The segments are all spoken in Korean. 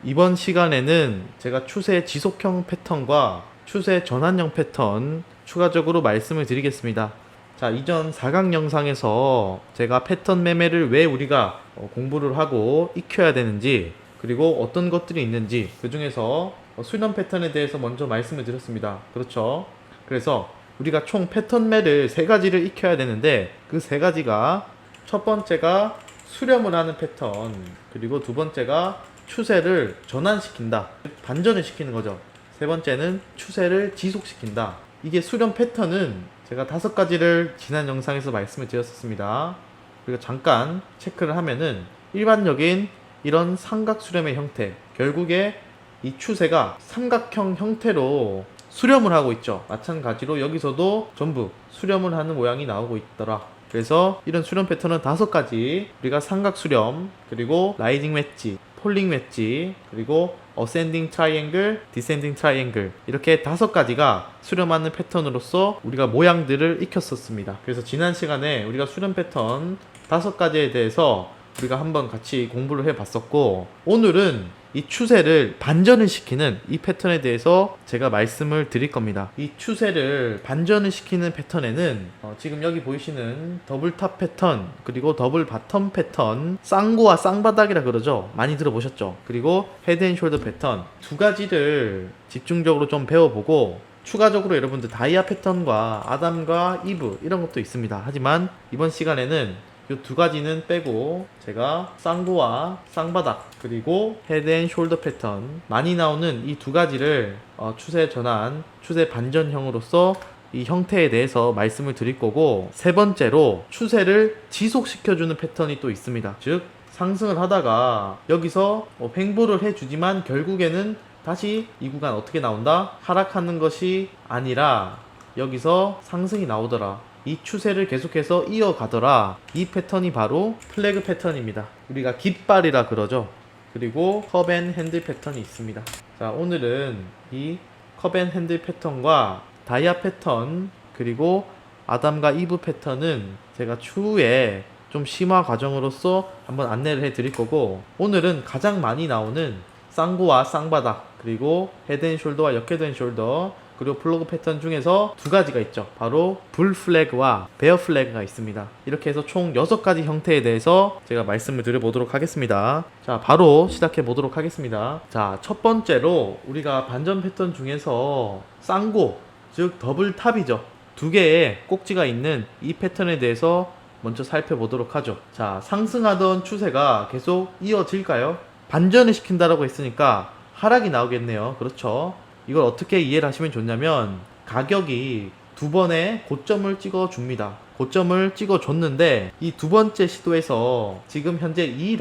이번 시간에는 제가 추세 지속형 패턴과 추세 전환형 패턴 추가적으로 말씀을 드리겠습니다. 자, 이전 4강 영상에서 제가 패턴 매매를 왜 우리가 공부를 하고 익혀야 되는지, 그리고 어떤 것들이 있는지, 그 중에서 수렴 패턴에 대해서 먼저 말씀을 드렸습니다. 그렇죠? 그래서 우리가 총 패턴 매를 3가지를 익혀야 되는데, 그 3가지가 첫 번째가 수렴을 하는 패턴, 그리고 두 번째가 추세를 전환시킨다, 반전을 시키는 거죠. 세 번째는 추세를 지속시킨다. 이게 수렴 패턴은 제가 5가지를 지난 영상에서 말씀을 드렸었습니다. 그리고 잠깐 체크를 하면은 일반적인 이런 삼각 수렴의 형태, 결국에 이 추세가 삼각형 형태로 수렴을 하고 있죠. 마찬가지로 여기서도 전부 수렴을 하는 모양이 나오고 있더라. 그래서 이런 수렴 패턴은 5가지, 우리가 삼각 수렴, 그리고 라이징 웨지, 폴링 웨지, 그리고 어센딩 트라이앵글, 디센딩 트라이앵글, 이렇게 5가지가 수렴하는 패턴으로서 우리가 모양들을 익혔었습니다. 그래서 지난 시간에 우리가 수렴 패턴 5가지에 대해서 우리가 한번 같이 공부를 해봤었고, 오늘은 이 추세를 반전을 시키는 이 패턴에 대해서 제가 말씀을 드릴 겁니다. 이 추세를 반전을 시키는 패턴에는 지금 여기 보이시는 더블 탑 패턴, 그리고 더블 바텀 패턴, 쌍고와 쌍바닥이라 그러죠. 많이 들어보셨죠? 그리고 헤드 앤 숄더 패턴, 2가지를 집중적으로 좀 배워보고, 추가적으로 여러분들 다이아 패턴과 아담과 이브 이런 것도 있습니다. 하지만 이번 시간에는 이 2가지는 빼고 제가 쌍고와 쌍바닥, 그리고 헤드 앤 숄더 패턴, 많이 나오는 이 2가지를 추세 전환, 추세 반전형으로서 이 형태에 대해서 말씀을 드릴 거고, 세 번째로 추세를 지속시켜주는 패턴이 또 있습니다. 즉 상승을 하다가 여기서 횡보를 해주지만 결국에는 다시 이 구간 어떻게 나온다? 하락하는 것이 아니라 여기서 상승이 나오더라. 이 추세를 계속해서 이어가더라. 이 패턴이 바로 플래그 패턴입니다. 우리가 깃발이라 그러죠. 그리고 컵 앤 핸들 패턴이 있습니다. 자, 오늘은 이 컵 앤 핸들 패턴과 다이아 패턴, 그리고 아담과 이브 패턴은 제가 추후에 좀 심화 과정으로서 한번 안내를 해 드릴 거고, 오늘은 가장 많이 나오는 쌍고와 쌍바닥, 그리고 헤드 앤 숄더와 역헤드 앤 숄더, 그리고 플러그 패턴 중에서 2가지가 있죠. 바로 불 플래그와 베어 플래그가 있습니다. 이렇게 해서 총 6가지 형태에 대해서 제가 말씀을 드려보도록 하겠습니다. 자, 바로 시작해 보도록 하겠습니다. 자, 첫 번째로 우리가 반전 패턴 중에서 쌍고, 즉 더블 탑이죠. 2개의 꼭지가 있는 이 패턴에 대해서 먼저 살펴보도록 하죠. 자, 상승하던 추세가 계속 이어질까요? 반전을 시킨다라고 했으니까 하락이 나오겠네요. 그렇죠? 이걸 어떻게 이해를 하시면 좋냐면, 가격이 2번의 고점을 찍어 줍니다. 고점을 찍어 줬는데 이 2번째 시도에서 지금 현재 이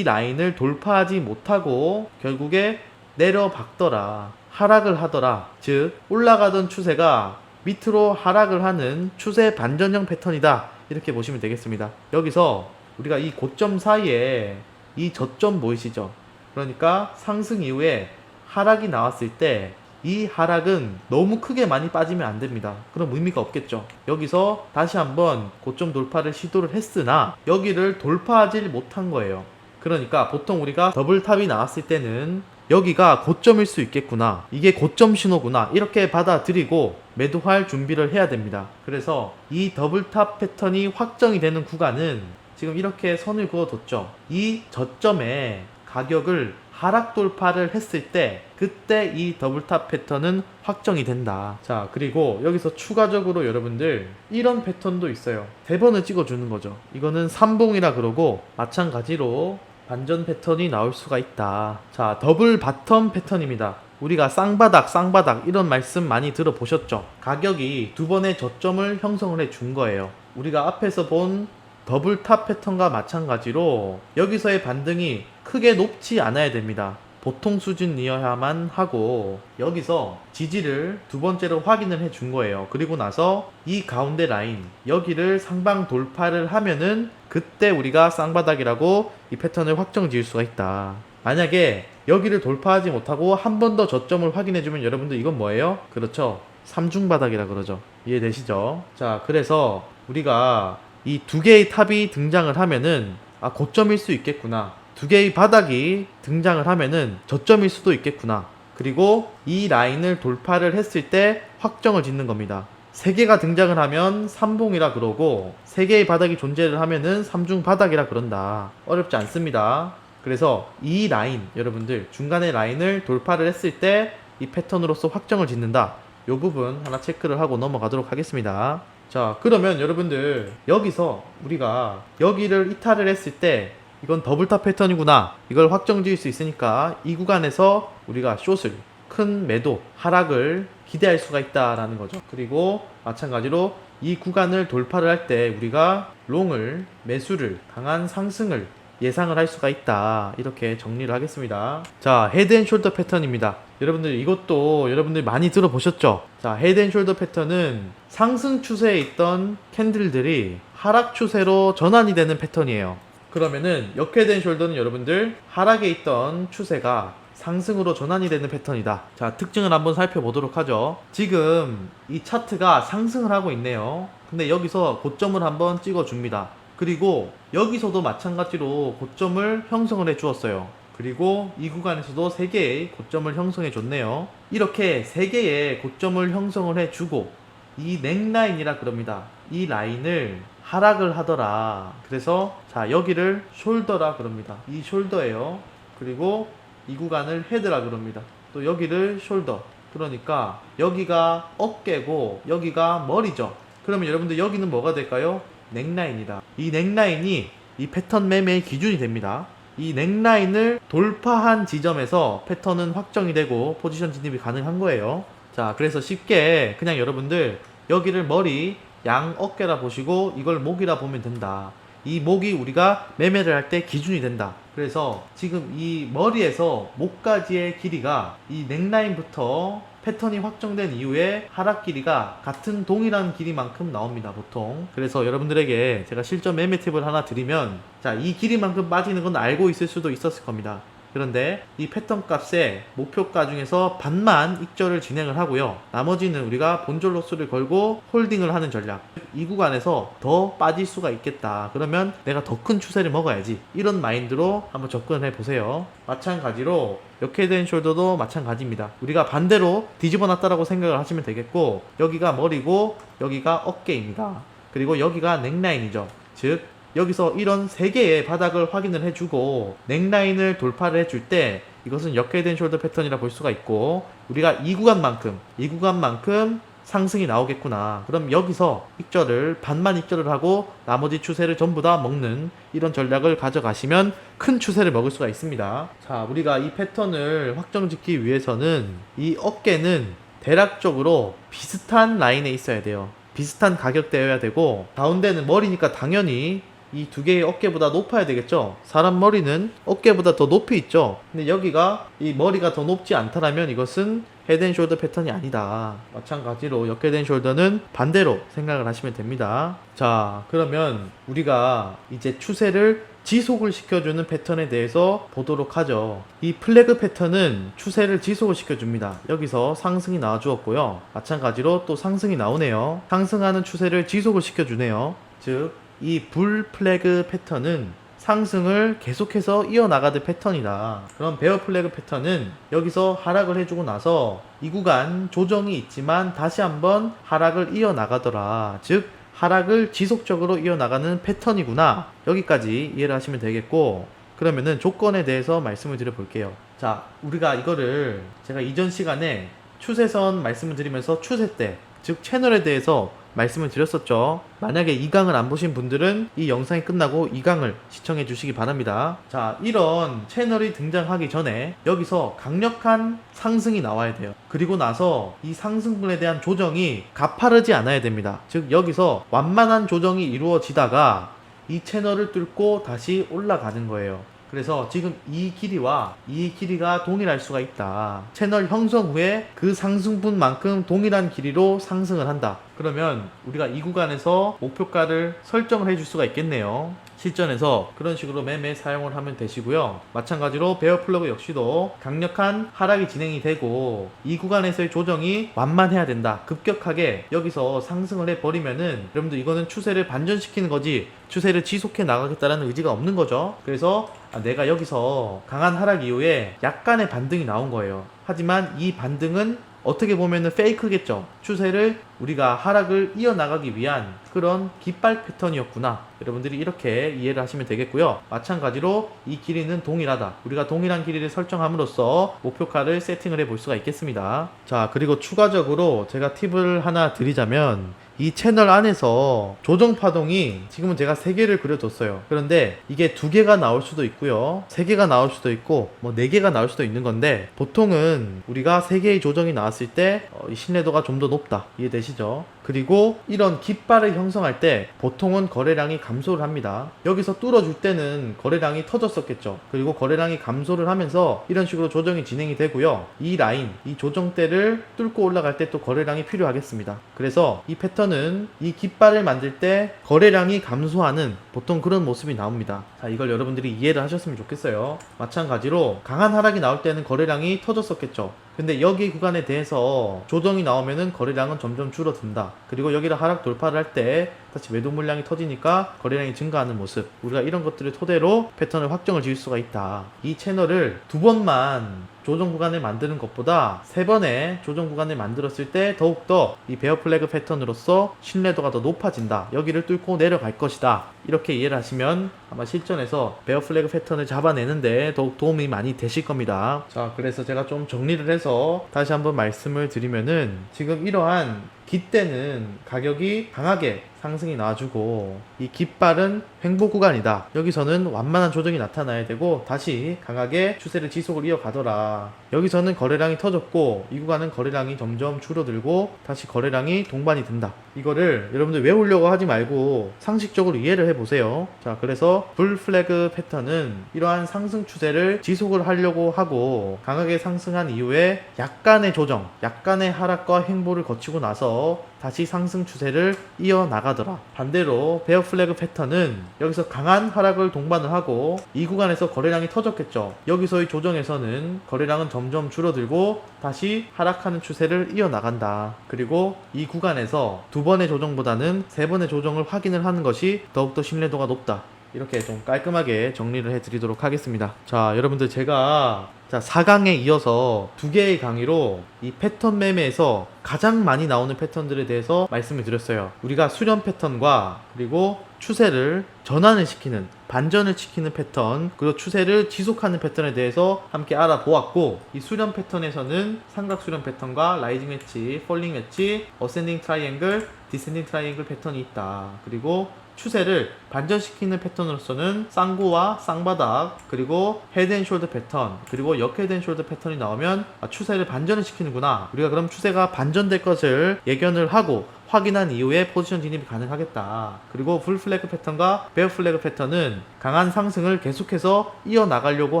라인을 돌파하지 못하고 결국에 내려박더라, 하락을 하더라. 즉 올라가던 추세가 밑으로 하락을 하는 추세 반전형 패턴이다, 이렇게 보시면 되겠습니다. 여기서 우리가 이 고점 사이에 이 저점 보이시죠? 그러니까 상승 이후에 하락이 나왔을 때 이 하락은 너무 크게 많이 빠지면 안 됩니다. 그럼 의미가 없겠죠. 여기서 다시 한번 고점 돌파를 시도를 했으나 여기를 돌파하지 못한 거예요. 그러니까 보통 우리가 더블탑이 나왔을 때는 여기가 고점일 수 있겠구나, 이게 고점 신호구나, 이렇게 받아들이고 매도할 준비를 해야 됩니다. 그래서 이 더블탑 패턴이 확정이 되는 구간은 지금 이렇게 선을 그어뒀죠. 이 저점에 가격을 하락 돌파를 했을 때 그때 이 더블탑 패턴은 확정이 된다. 자, 그리고 여기서 추가적으로 여러분들 이런 패턴도 있어요. 대번을 찍어주는 거죠. 이거는 삼봉이라 그러고 마찬가지로 반전 패턴이 나올 수가 있다. 자, 더블 바텀 패턴입니다. 우리가 쌍바닥 이런 말씀 많이 들어보셨죠? 가격이 2번의 저점을 형성을 해 준 거예요. 우리가 앞에서 본 더블 탑 패턴과 마찬가지로 여기서의 반등이 크게 높지 않아야 됩니다. 보통 수준이어야만 하고, 여기서 지지를 2번째로 확인을 해 준 거예요. 그리고 나서 이 가운데 라인 여기를 상방 돌파를 하면은 그때 우리가 쌍바닥이라고 이 패턴을 확정 지을 수가 있다. 만약에 여기를 돌파하지 못하고 한 번 더 저점을 확인해 주면 여러분들 이건 뭐예요? 그렇죠, 삼중바닥이라 그러죠. 이해되시죠? 자, 그래서 우리가 이 2개의 탑이 등장을 하면은 고점일 수 있겠구나, 두 개의 바닥이 등장을 하면은 저점일 수도 있겠구나. 그리고 이 라인을 돌파를 했을 때 확정을 짓는 겁니다. 세 개가 등장을 하면 삼봉이라 그러고 세 개의 바닥이 존재를 하면은 삼중 바닥이라 그런다. 어렵지 않습니다. 그래서 이 라인, 여러분들 중간의 라인을 돌파를 했을 때 이 패턴으로서 확정을 짓는다. 요 부분 하나 체크를 하고 넘어가도록 하겠습니다. 자, 그러면 여러분들 여기서 우리가 여기를 이탈을 했을 때 이건 더블탑 패턴이구나, 이걸 확정 지을 수 있으니까 이 구간에서 우리가 숏을, 큰 매도, 하락을 기대할 수가 있다라는 거죠. 그리고 마찬가지로 이 구간을 돌파를 할 때 우리가 롱을, 매수를, 강한 상승을 예상을 할 수가 있다. 이렇게 정리를 하겠습니다. 자, 헤드앤숄더 패턴입니다. 여러분들 이것도 여러분들 많이 들어보셨죠? 자, 헤드앤숄더 패턴은 상승 추세에 있던 캔들들이 하락 추세로 전환이 되는 패턴이에요. 그러면은 역헤드앤숄더는 여러분들 하락에 있던 추세가 상승으로 전환이 되는 패턴이다. 자, 특징을 한번 살펴보도록 하죠. 지금 이 차트가 상승을 하고 있네요. 근데 여기서 고점을 한번 찍어줍니다. 그리고 여기서도 마찬가지로 고점을 형성을 해 주었어요. 그리고 이 구간에서도 3개의 고점을 형성해 줬네요. 이렇게 3개의 고점을 형성을 해 주고 이 넥라인이라 그럽니다. 이 라인을 하락을 하더라. 그래서 자, 여기를 숄더라 그럽니다. 이 숄더예요. 그리고 이 구간을 헤드라 그럽니다. 또 여기를 숄더. 그러니까 여기가 어깨고 여기가 머리죠. 그러면 여러분들 여기는 뭐가 될까요? 넥라인이다. 이 넥라인이 이 패턴 매매의 기준이 됩니다. 이 넥라인을 돌파한 지점에서 패턴은 확정이 되고 포지션 진입이 가능한 거예요. 자, 그래서 쉽게 그냥 여러분들 여기를 머리, 양 어깨라 보시고 이걸 목이라 보면 된다. 이 목이 우리가 매매를 할 때 기준이 된다. 그래서 지금 이 머리에서 목까지의 길이가 이 넥라인부터 패턴이 확정된 이후에 하락 길이가 같은 동일한 길이만큼 나옵니다, 보통. 그래서 여러분들에게 제가 실전 매매 팁을 하나 드리면, 자, 이 길이만큼 빠지는 건 알고 있을 수도 있었을 겁니다. 그런데 이 패턴 값의 목표가 중에서 반만 익절을 진행을 하고요. 나머지는 우리가 본절 로스를 걸고 홀딩을 하는 전략. 이 구간에서 더 빠질 수가 있겠다. 그러면 내가 더 큰 추세를 먹어야지. 이런 마인드로 한번 접근을 해보세요. 마찬가지로 역헤드앤숄더도 마찬가지입니다. 우리가 반대로 뒤집어 놨다라고 생각을 하시면 되겠고, 여기가 머리고 여기가 어깨입니다. 그리고 여기가 넥라인이죠. 즉 여기서 이런 3개의 바닥을 확인을 해주고 넥라인을 돌파를 해줄 때 이것은 역헤드앤숄더 패턴이라 볼 수가 있고, 우리가 이 구간만큼 상승이 나오겠구나. 그럼 여기서 익절을 반만 익절을 하고 나머지 추세를 전부 다 먹는 이런 전략을 가져가시면 큰 추세를 먹을 수가 있습니다. 자, 우리가 이 패턴을 확정짓기 위해서는 이 어깨는 대략적으로 비슷한 라인에 있어야 돼요. 비슷한 가격대여야 되고, 가운데는 머리니까 당연히 이 두 개의 어깨보다 높아야 되겠죠. 사람 머리는 어깨보다 더 높이 있죠. 근데 여기가 이 머리가 더 높지 않다라면 이것은 헤드앤숄더 패턴이 아니다. 마찬가지로 역헤드앤숄더는 반대로 생각을 하시면 됩니다. 자, 그러면 우리가 이제 추세를 지속을 시켜주는 패턴에 대해서 보도록 하죠. 이 플래그 패턴은 추세를 지속을 시켜줍니다. 여기서 상승이 나와주었고요. 마찬가지로 또 상승이 나오네요. 상승하는 추세를 지속을 시켜주네요. 즉 이 불 플래그 패턴은 상승을 계속해서 이어나가는 패턴이다. 그럼 베어 플래그 패턴은 여기서 하락을 해주고 나서 이 구간 조정이 있지만 다시 한번 하락을 이어나가더라. 즉 하락을 지속적으로 이어나가는 패턴이구나. 여기까지 이해를 하시면 되겠고, 그러면은 조건에 대해서 말씀을 드려볼게요. 자, 우리가 이거를 제가 이전 시간에 추세선 말씀을 드리면서 추세대, 즉 채널에 대해서 말씀을 드렸었죠. 만약에 2강을 안 보신 분들은 이 영상이 끝나고 2강을 시청해 주시기 바랍니다. 자, 이런 채널이 등장하기 전에 여기서 강력한 상승이 나와야 돼요. 그리고 나서 이 상승분에 대한 조정이 가파르지 않아야 됩니다. 즉 여기서 완만한 조정이 이루어지다가 이 채널을 뚫고 다시 올라가는 거예요. 그래서 지금 이 길이와 이 길이가 동일할 수가 있다. 채널 형성 후에 그 상승분만큼 동일한 길이로 상승을 한다. 그러면 우리가 이 구간에서 목표가를 설정을 해줄 수가 있겠네요. 실전에서 그런 식으로 매매 사용을 하면 되시고요. 마찬가지로 베어 플러그 역시도 강력한 하락이 진행이 되고 이 구간에서의 조정이 완만해야 된다. 급격하게 여기서 상승을 해버리면은 여러분들 이거는 추세를 반전시키는 거지 추세를 지속해 나가겠다라는 의지가 없는 거죠. 그래서 내가 여기서 강한 하락 이후에 약간의 반등이 나온 거예요. 하지만 이 반등은 어떻게 보면은 페이크겠죠. 추세를 우리가 하락을 이어나가기 위한 그런 깃발 패턴이었구나. 여러분들이 이렇게 이해를 하시면 되겠고요. 마찬가지로 이 길이는 동일하다. 우리가 동일한 길이를 설정함으로써 목표가를 세팅을 해볼 수가 있겠습니다. 자, 그리고 추가적으로 제가 팁을 하나 드리자면 이 채널 안에서 조정 파동이 지금은 제가 3개를 그려뒀어요. 그런데 이게 2개가 나올 수도 있고요. 3개가 나올 수도 있고 뭐 4개가 나올 수도 있는 건데 보통은 우리가 3개의 조정이 나왔을 때 이 신뢰도가 좀 더 높다. 이해되시죠? 그리고 이런 깃발을 형성할 때 보통은 거래량이 감소를 합니다. 여기서 뚫어줄 때는 거래량이 터졌었겠죠. 그리고 거래량이 감소를 하면서 이런 식으로 조정이 진행이 되고요. 이 라인, 이 조정대를 뚫고 올라갈 때 또 거래량이 필요하겠습니다. 그래서 이 패턴은 이 깃발을 만들 때 거래량이 감소하는 보통 그런 모습이 나옵니다. 자, 이걸 여러분들이 이해를 하셨으면 좋겠어요. 마찬가지로 강한 하락이 나올 때는 거래량이 터졌었겠죠. 근데 여기 구간에 대해서 조정이 나오면은 거래량은 점점 줄어든다. 그리고 여기를 하락 돌파를 할 때 다시 매도 물량이 터지니까 거래량이 증가하는 모습. 우리가 이런 것들을 토대로 패턴을 확정을 지을 수가 있다. 이 채널을 2번만 조정 구간을 만드는 것보다 3번의 조정 구간을 만들었을 때 더욱더 이 베어 플래그 패턴으로서 신뢰도가 더 높아진다. 여기를 뚫고 내려갈 것이다. 이렇게 이해를 하시면 아마 실전에서 베어 플래그 패턴을 잡아내는데 더욱 도움이 많이 되실 겁니다. 자, 그래서 제가 좀 정리를 해서 다시 한번 말씀을 드리면은 지금 이러한 깃대는 가격이 강하게 상승이 나와주고 이 깃발은 횡보 구간이다. 여기서는 완만한 조정이 나타나야 되고 다시 강하게 추세를 지속을 이어가더라. 여기서는 거래량이 터졌고 이 구간은 거래량이 점점 줄어들고 다시 거래량이 동반이 된다. 이거를 여러분들 외우려고 하지 말고 상식적으로 이해를 해보세요. 자, 그래서 불 플래그 패턴은 이러한 상승 추세를 지속을 하려고 하고 강하게 상승한 이후에 약간의 조정, 약간의 하락과 횡보를 거치고 나서 다시 상승 추세를 이어나가더라. 반대로 베어 플래그 패턴은 여기서 강한 하락을 동반을 하고 이 구간에서 거래량이 터졌겠죠. 여기서의 조정에서는 거래량은 점점 줄어들고 다시 하락하는 추세를 이어나간다. 그리고 이 구간에서 2번의 조정보다는 3번의 조정을 확인을 하는 것이 더욱더 신뢰도가 높다. 이렇게 좀 깔끔하게 정리를 해드리도록 하겠습니다. 자, 여러분들 제가 4강에 이어서 2개의 강의로 이 패턴 매매에서 가장 많이 나오는 패턴들에 대해서 말씀을 드렸어요. 우리가 수렴 패턴과 그리고 추세를 전환을 시키는, 반전을 시키는 패턴, 그리고 추세를 지속하는 패턴에 대해서 함께 알아보았고, 이 수렴 패턴에서는 삼각 수렴 패턴과 라이징 웨지, 폴링 웨지, 어센딩 트라이앵글, 디센딩 트라이앵글 패턴이 있다. 그리고 추세를 반전시키는 패턴으로서는 쌍고와 쌍바닥, 그리고 헤드앤숄더 패턴, 그리고 역헤드앤숄더 패턴이 나오면 추세를 반전을 시키는구나. 우리가 그럼 추세가 반전될 것을 예견을 하고 확인한 이후에 포지션 진입이 가능하겠다. 그리고 불 플래그 패턴과 베어 플래그 패턴은 강한 상승을 계속해서 이어나가려고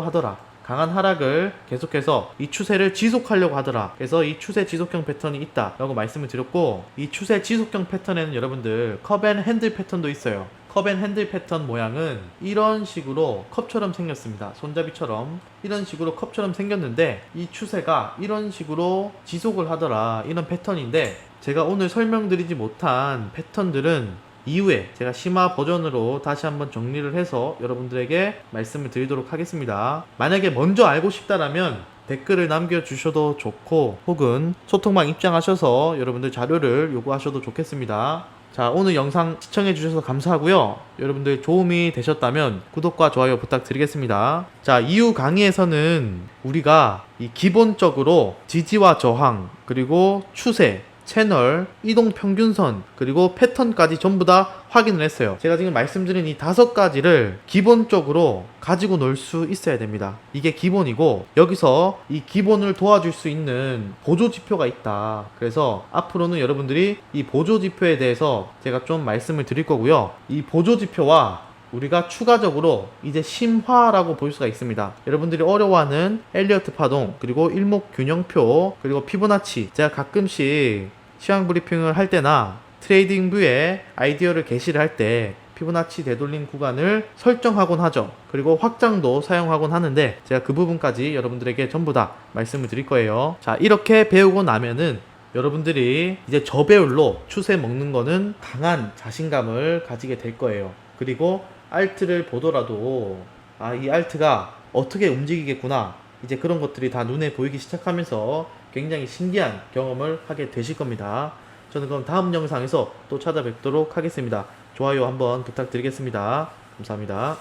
하더라. 강한 하락을 계속해서 이 추세를 지속하려고 하더라. 그래서 이 추세 지속형 패턴이 있다 라고 말씀을 드렸고, 이 추세 지속형 패턴에는 여러분들 컵 앤 핸들 패턴도 있어요. 컵 앤 핸들 패턴 모양은 이런 식으로 컵처럼 생겼습니다. 손잡이처럼 이런 식으로 컵처럼 생겼는데 이 추세가 이런 식으로 지속을 하더라. 이런 패턴인데, 제가 오늘 설명드리지 못한 패턴들은 이후에 제가 심화 버전으로 다시 한번 정리를 해서 여러분들에게 말씀을 드리도록 하겠습니다. 만약에 먼저 알고 싶다라면 댓글을 남겨주셔도 좋고, 혹은 소통방 입장하셔서 여러분들 자료를 요구하셔도 좋겠습니다. 자, 오늘 영상 시청해주셔서 감사하고요. 여러분들 도움이 되셨다면 구독과 좋아요 부탁드리겠습니다. 자, 이후 강의에서는 우리가 이 기본적으로 지지와 저항, 그리고 추세, 채널, 이동 평균선, 그리고 패턴까지 전부 다 확인을 했어요. 제가 지금 말씀드린 이 5가지를 기본적으로 가지고 놀 수 있어야 됩니다. 이게 기본이고, 여기서 이 기본을 도와줄 수 있는 보조지표가 있다. 그래서 앞으로는 여러분들이 이 보조지표에 대해서 제가 좀 말씀을 드릴 거고요. 이 보조지표와 우리가 추가적으로 이제 심화라고 볼 수가 있습니다. 여러분들이 어려워하는 엘리어트 파동, 그리고 일목균형표, 그리고 피보나치, 제가 가끔씩 시황 브리핑을 할 때나 트레이딩 뷰에 아이디어를 게시를 할 때 피보나치 되돌림 구간을 설정하곤 하죠. 그리고 확장도 사용하곤 하는데 제가 그 부분까지 여러분들에게 전부 다 말씀을 드릴 거예요. 자, 이렇게 배우고 나면은 여러분들이 이제 저배율로 추세 먹는 거는 강한 자신감을 가지게 될 거예요. 그리고 알트를 보더라도 이 알트가 어떻게 움직이겠구나, 이제 그런 것들이 다 눈에 보이기 시작하면서 굉장히 신기한 경험을 하게 되실 겁니다. 저는 그럼 다음 영상에서 또 찾아뵙도록 하겠습니다. 좋아요 한번 부탁드리겠습니다. 감사합니다.